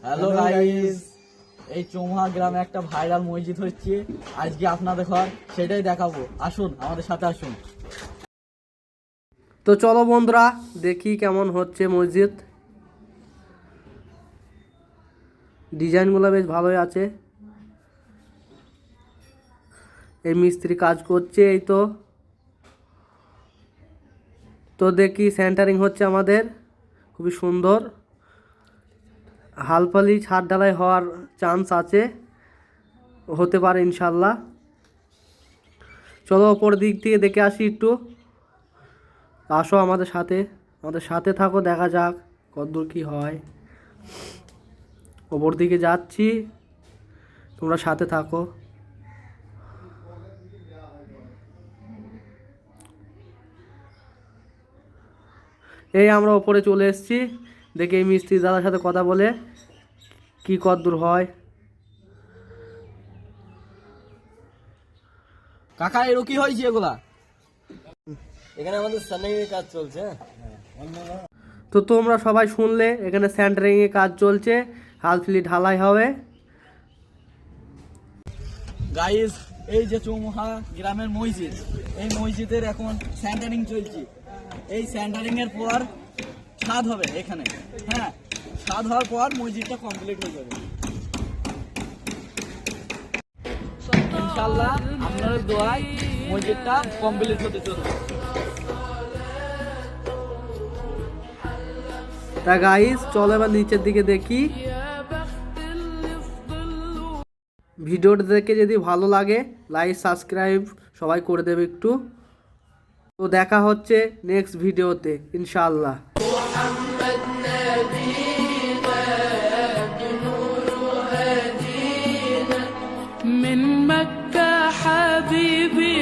Hello guys, এই চৌমুহা গ্রামে একটা ভাইরাল মসজিদ হচ্ছে। আজকে আপনাদের ঘর সেটাই দেখাবো, আসুন আমাদের সাথে আসুন। তো চলো বন্ধুরা, দেখি কেমন হচ্ছে মসজিদ। ডিজাইনগুলো বেশ ভালোই আছে। এই মিস্ত্রি কাজ করছে, এই তো দেখি সেন্টারিং হচ্ছে আমাদের, খুবই সুন্দর। হালপালি ছাদ ঢালাই হওয়ার চান্স আছে, হতে পারে ইনশাল্লাহ। চলো ওপর দিক থেকে দেখে আসি একটু। আসো আমাদের সাথে থাকো, দেখা যাক কতদূর কি হয়। ওপর দিকে যাচ্ছি, তোমরা সাথে থাকো। এই আমরা ওপরে চলে এসেছি, দেখি এই মিস্ত্রি দাদার সাথে কথা বলে কি কতদূর হয়। কাকা এর কি হয়েছে এগুলা? এখানে আমাদের সার্নিং এর কাজ চলছে। তো তোমরা সবাই শুনলে, এখানে সেন্টারিং এর কাজ চলছে, হালফিলি ঢালাই হবে। গাইস, এই যে চৌমুহা গ্রামের মসজিদ, এই মসজিদের এখন সেন্টারিং চলছে। এই সেন্টারিং এর পর ছাদ হবে এখানে। হ্যাঁ, ছাদ হওয়ার পর মসজিদটা কমপ্লিট হয়ে যাবে ইনশাআল্লাহ। আপনাদের দোয়ায় মসজিদটা কমপ্লিট হতে চলবে। তা গাইস, চলো এবার নিচের দিকে দেখি। ভিডিওটা দেখে যদি ভালো লাগে, লাইক সাবস্ক্রাইব সবাই করে দেবে একটু। তো দেখা হচ্ছে নেক্সট ভিডিওতে ইনশাআল্লাহ। من مكة حبيبي